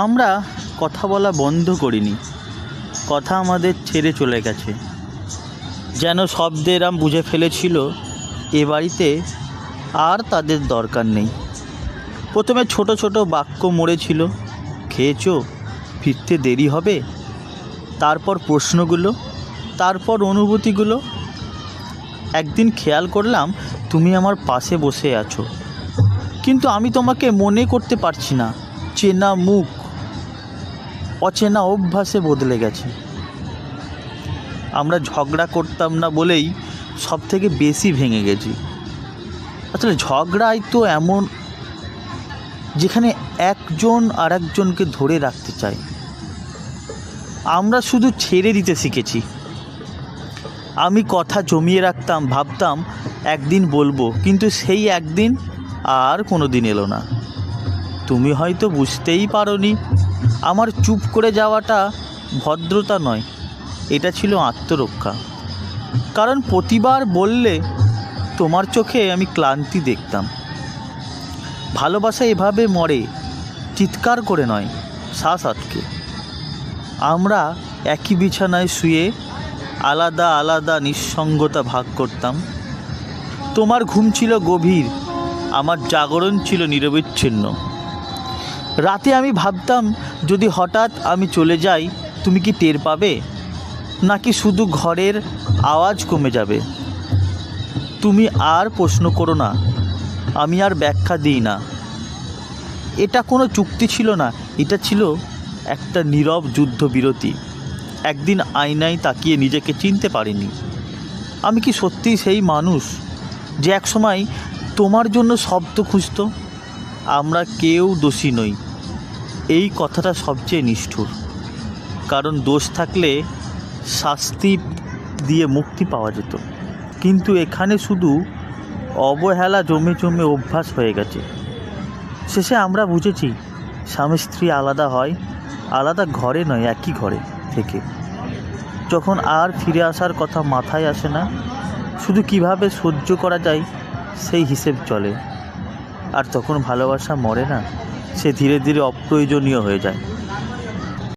আমরা কথা বলা বন্ধ করিনি, কথা আমাদের ছেড়ে চলে গেছে। যেন শব্দের বুঝে ফেলেছিল এ বাড়িতে আর তাদের দরকার নেই। প্রথমে ছোট ছোট বাক্য মরেছিল, খেয়েছো, ফিরতে দেরি হবে, তারপর প্রশ্নগুলো, তারপর অনুভূতিগুলো। একদিন খেয়াল করলাম তুমি আমার পাশে বসে আছো, কিন্তু আমি তোমাকে মনে করতে পারছি না। চেনা মুখ অচেনা অভ্যাসে বদলে গেছে। আমরা ঝগড়া করতাম না বলেই সব থেকে বেশি ভেঙে গেছি। আসলে ঝগড়াই তো এমন, যেখানে একজন আর একজনকে ধরে রাখতে চায়। আমরা শুধু ছেড়ে দিতে শিখেছি। আমি কথা জমিয়ে রাখতাম, ভাবতাম একদিন বলবো, কিন্তু সেই একদিন আর কোনো দিন এলো না। তুমি হয়তো বুঝতেই পারোনি আমার চুপ করে যাওয়াটা ভদ্রতা নয়, এটা ছিল আত্মরক্ষা। কারণ প্রতিবার বললে তোমার চোখে আমি ক্লান্তি দেখতাম। ভালোবাসা এভাবে মরে, চিৎকার করে নয়, শ্বাস আটকে। আমরা একই বিছানায় শুয়ে আলাদা আলাদা নিঃসঙ্গতা ভাগ করতাম। তোমার ঘুম ছিল গভীর, আমার জাগরণ ছিল নিরবিচ্ছিন্ন। রাতে আমি ভাবতাম, যদি হঠাৎ আমি চলে যাই, তুমি কি টের পাবে, নাকি শুধু ঘরের আওয়াজ কমে যাবে? তুমি আর প্রশ্ন করো না, আমি আর ব্যাখ্যা দিই না। এটা কোনো চুক্তি ছিল না, এটা ছিল একটা নীরব যুদ্ধবিরতি। একদিন আয়নায় তাকিয়ে নিজেকে চিনতে পারিনি। আমি কি সত্যিই সেই মানুষ যে একসময় তোমার জন্য শব্দ খুঁজত? আমরা কেউ দোষী নই, এই কথাটা সবচেয়ে নিষ্ঠুর। কারণ দোষ থাকলে শাস্তি দিয়ে মুক্তি পাওয়া যেত, কিন্তু এখানে শুধু অবহেলা জমে জমে অভ্যাস হয়ে গেছে। শেষে আমরা বুঝেছি, স্বামী স্ত্রী আলাদা হয়, আলাদা ঘরে নয়, একই ঘরে থেকে। যখন আর ফিরে আসার কথা মাথায় আসে না, শুধু কিভাবে সহ্য করা যায় সেই হিসেব চলে। আর তখন ভালোবাসা মরে না, সে ধীরে ধীরে অপ্রয়োজনীয় হয়ে যায়।